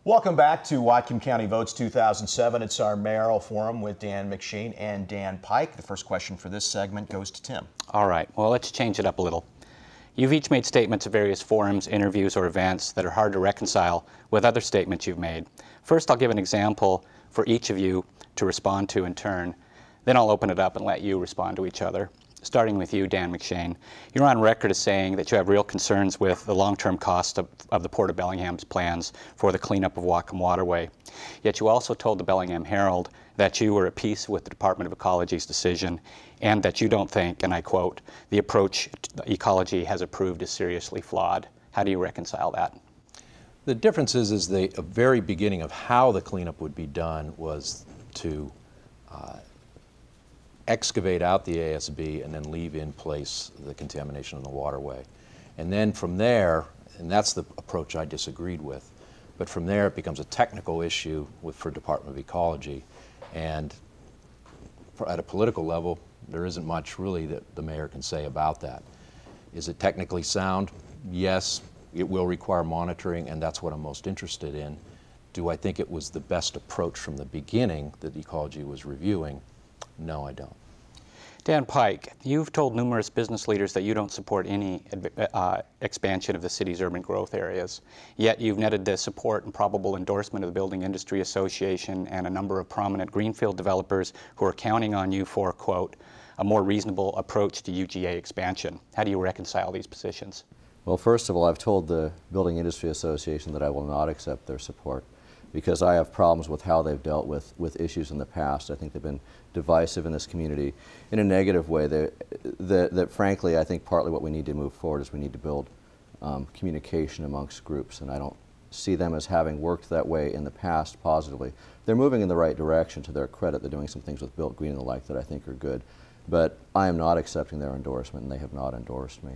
Welcome back to Whatcom County Votes 2007. It's our mayoral forum with Dan McShane and Dan Pike. The first question for this segment goes to Tim. All right, well, let's change it up a little. You've each made statements at various forums, interviews, or events that are hard to reconcile with other statements you've made. First, I'll give an example for each of you to respond to in turn. Then I'll open it up and let you respond to each other. Starting with you, Dan McShane. You're on record as saying that you have real concerns with the long-term cost of the Port of Bellingham's plans for the cleanup of Whatcom Waterway. Yet you also told the Bellingham Herald that you were at peace with the Department of Ecology's decision and that you don't think, and I quote, the approach ecology has approved is seriously flawed. How do you reconcile that? The difference is the very beginning of how the cleanup would be done was to excavate out the ASB and then leave in place the contamination in the waterway. And then from there, and that's the approach I disagreed with, but from there it becomes a technical issue for Department of Ecology. And at a political level, there isn't much really that the mayor can say about that. Is it technically sound? Yes, it will require monitoring, and that's what I'm most interested in. Do I think it was the best approach from the beginning that Ecology was reviewing? No, I don't. Dan Pike, you've told numerous business leaders that you don't support any expansion of the city's urban growth areas, yet you've netted the support and probable endorsement of the Building Industry Association and a number of prominent greenfield developers who are counting on you for, quote, a more reasonable approach to UGA expansion. How do you reconcile these positions? Well, first of all, I've told the Building Industry Association that I will not accept their support because I have problems with how they've dealt with issues in the past. I think they've been divisive in this community in a negative way that frankly, I think partly what we need to move forward is we need to build communication amongst groups, and I don't see them as having worked that way in the past positively. They're moving in the right direction to their credit. They're doing some things with Built Green and the like that I think are good, but I am not accepting their endorsement, and they have not endorsed me.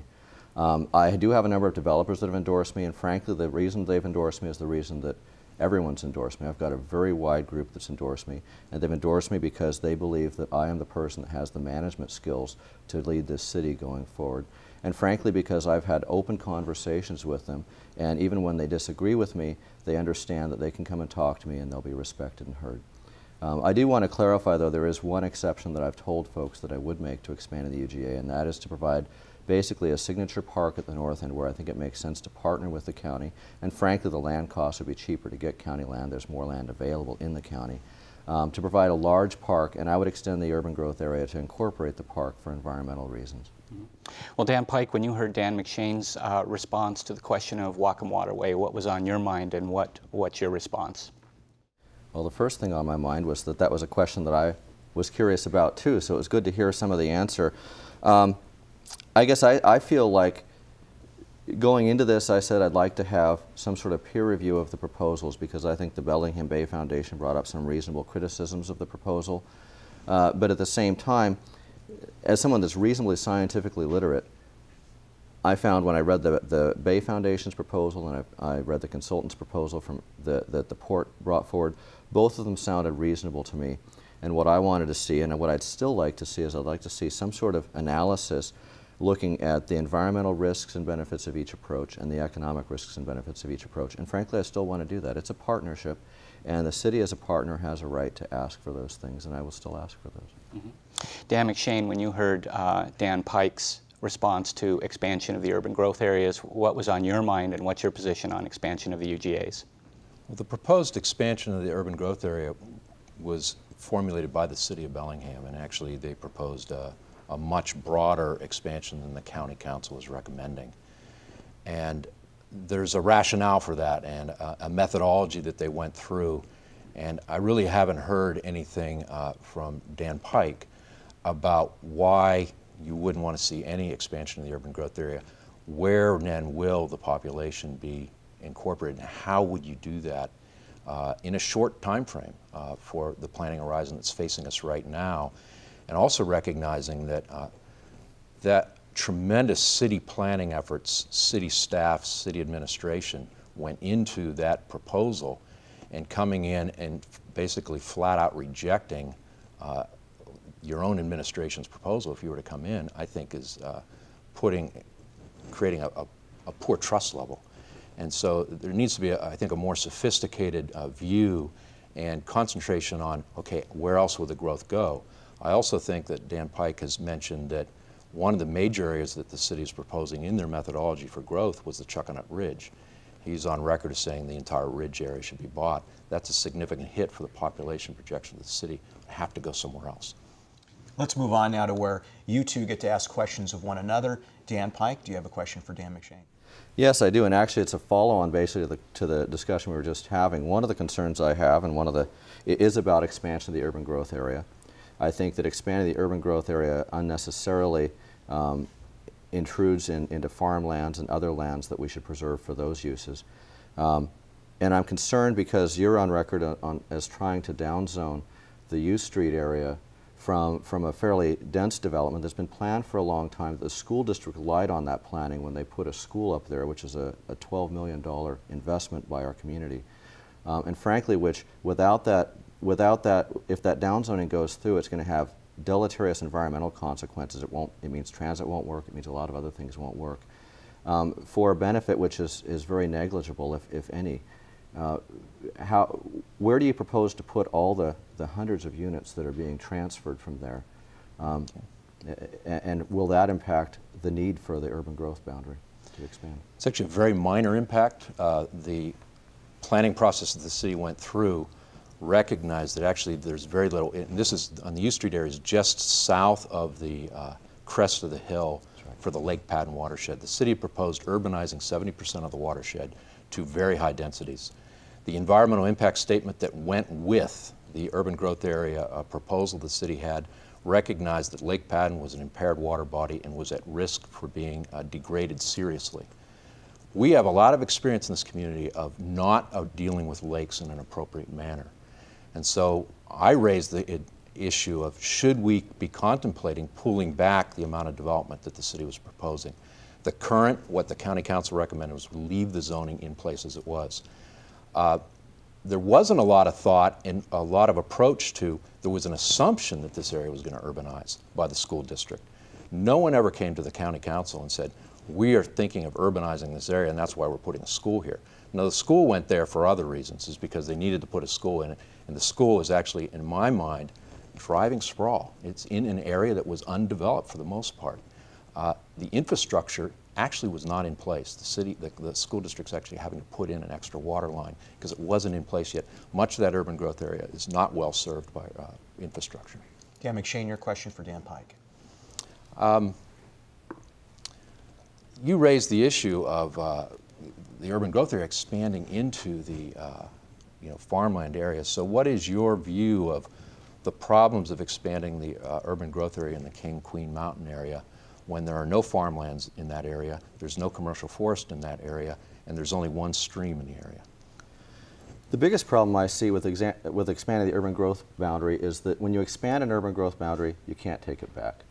I do have a number of developers that have endorsed me, and frankly, the reason they've endorsed me is the reason that everyone's endorsed me. I've got a very wide group that's endorsed me, and they've endorsed me because they believe that I am the person that has the management skills to lead this city going forward. And frankly, because I've had open conversations with them, and even when they disagree with me, they understand that they can come and talk to me and they'll be respected and heard. I do want to clarify, though, there is one exception that I've told folks that I would make to expanding the UGA, and that is to provide basically a signature park at the north end where I think it makes sense to partner with the county, and frankly the land costs would be cheaper to get county land. There's more land available in the county. To provide a large park, and I would extend the urban growth area to incorporate the park for environmental reasons. Well, Dan Pike, when you heard Dan McShane's response to the question of Whatcom Waterway, what was on your mind and what's your response? Well, the first thing on my mind was that that was a question that I was curious about too, so it was good to hear some of the answer. I guess I feel like going into this, I said I'd like to have some sort of peer review of the proposals because I think the Bellingham Bay Foundation brought up some reasonable criticisms of the proposal. But at the same time, as someone that's reasonably scientifically literate, I found when I read the Bay Foundation's proposal and I read the consultant's proposal from that the port brought forward, both of them sounded reasonable to me. And what I wanted to see, and what I'd still like to see, is I'd like to see some sort of analysis looking at the environmental risks and benefits of each approach and the economic risks and benefits of each approach. And frankly, I still want to do that. It's a partnership, and the city as a partner has a right to ask for those things, and I will still ask for those. Dan McShane, when you heard Dan Pike's response to expansion of the urban growth areas, what was on your mind and what's your position on expansion of the UGAs? Well, the proposed expansion of the urban growth area was formulated by the city of Bellingham, and actually they proposed a much broader expansion than the county council is recommending. And there's a rationale for that and a methodology that they went through. And I really haven't heard anything from Dan Pike about why you wouldn't want to see any expansion of the urban growth area. Where then will the population be incorporated, and how would you do that in a short time frame for the planning horizon that's facing us right now? And also recognizing that that tremendous city planning efforts, city staff, city administration went into that proposal, and coming in and basically flat out rejecting your own administration's proposal if you were to come in, I think is creating a poor trust level. And so there needs to be, I think, a more sophisticated view and concentration on, okay, where else will the growth go? I also think that Dan Pike has mentioned that one of the major areas that the city is proposing in their methodology for growth was the Chuckanut Ridge. He's on record as saying the entire ridge area should be bought. That's a significant hit for the population projection of the city. They have to go somewhere else. Let's move on now to where you two get to ask questions of one another. Dan Pike, do you have a question for Dan McShane? Yes, I do, and actually it's a follow-on basically to the discussion we were just having. One of the concerns I have, and it is about expansion of the urban growth area. I think that expanding the urban growth area unnecessarily intrudes into farmlands and other lands that we should preserve for those uses. And I'm concerned because you're on record as trying to downzone the U Street area from a fairly dense development that's been planned for a long time. The school district relied on that planning when they put a school up there, which is a $12 million investment by our community. And frankly, which without that, if that downzoning goes through, it's going to have deleterious environmental consequences. It means transit won't work. It means a lot of other things won't work. For a benefit which is very negligible, if any. Where do you propose to put all the hundreds of units that are being transferred from there? And will that impact the need for the urban growth boundary to expand? It's actually a very minor impact. The planning process that the city went through recognized that actually there's very little, and this is on the U Street area, is just south of the crest of the hill for the Lake Padden watershed. The city proposed urbanizing 70% of the watershed to very high densities. The environmental impact statement that went with the urban growth area proposal the city had recognized that Lake Padden was an impaired water body and was at risk for being degraded seriously. We have a lot of experience in this community of not dealing with lakes in an appropriate manner. And so I raised the issue of should we be contemplating pulling back the amount of development that the city was proposing. The current, what the county council recommended was leave the zoning in place as it was. There wasn't a lot of thought and a lot of approach to, there was an assumption that this area was going to urbanize by the school district. No one ever came to the county council and said, we are thinking of urbanizing this area and that's why we're putting a school here. No, the school went there for other reasons, is because they needed to put a school in it. And the school is actually, in my mind, thriving sprawl. It's in an area that was undeveloped for the most part. The infrastructure actually was not in place. The city, the school district's actually having to put in an extra water line because it wasn't in place yet. Much of that urban growth area is not well served by infrastructure. Dan McShane, your question for Dan Pike. You raised the issue of the urban growth area expanding into the farmland areas. So what is your view of the problems of expanding the urban growth area in the King-Queen Mountain area when there are no farmlands in that area, there's no commercial forest in that area, and there's only one stream in the area? The biggest problem I see with expanding the urban growth boundary is that when you expand an urban growth boundary, you can't take it back.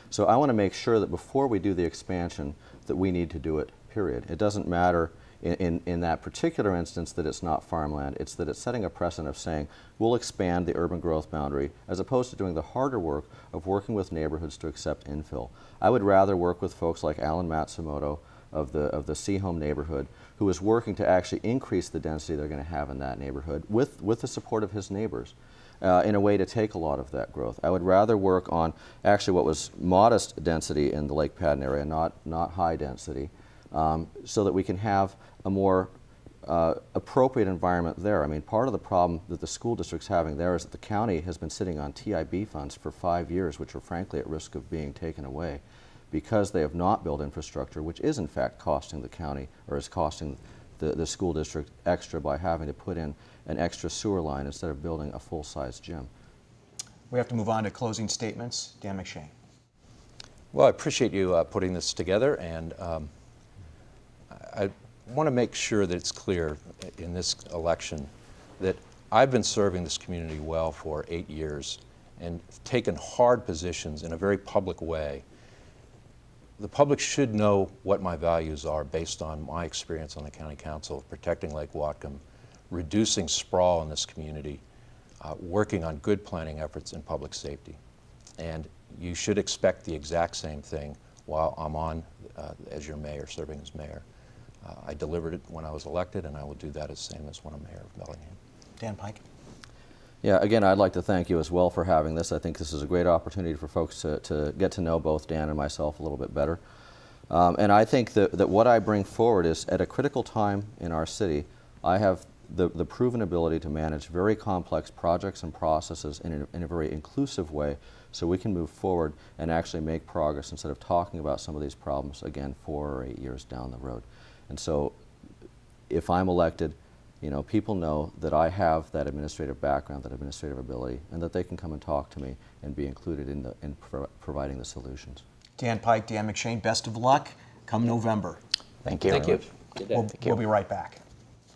So I want to make sure that before we do the expansion that we need to do it, period. It doesn't matter in that particular instance that it's not farmland. It's that it's setting a precedent of saying we'll expand the urban growth boundary as opposed to doing the harder work of working with neighborhoods to accept infill. I would rather work with folks like Alan Matsumoto of the Seahome neighborhood, who is working to actually increase the density they're going to have in that neighborhood with the support of his neighbors in a way to take a lot of that growth. I would rather work on actually what was modest density in the Lake Padden area, not high density, so that we can have a more appropriate environment there. I mean, part of the problem that the school district's having there is that the county has been sitting on TIB funds for 5 years, which are frankly at risk of being taken away because they have not built infrastructure, which is in fact costing the county, or is costing the school district extra by having to put in an extra sewer line instead of building a full-size gym. We have to move on to closing statements. Dan McShane. Well, I appreciate you putting this together, and I want to make sure that it's clear in this election that I've been serving this community well for 8 years and taken hard positions in a very public way. The public should know what my values are based on my experience on the County Council of protecting Lake Whatcom, reducing sprawl in this community, working on good planning efforts in public safety. And you should expect the exact same thing while I'm on as your mayor, serving as mayor. I delivered it when I was elected, and I will do that as same as when I'm mayor of Bellingham. Dan Pike. Yeah, again, I'd like to thank you as well for having this. I think this is a great opportunity for folks to get to know both Dan and myself a little bit better. And I think that what I bring forward is, at a critical time in our city, I have the proven ability to manage very complex projects and processes in a very inclusive way, so we can move forward and actually make progress instead of talking about some of these problems again 4 or 8 years down the road. And so if I'm elected, you know, people know that I have that administrative background, that administrative ability, and that they can come and talk to me and be included in providing the solutions. Dan Pike, Dan McShane, best of luck come November. Thank you. Thank you. We'll be right back.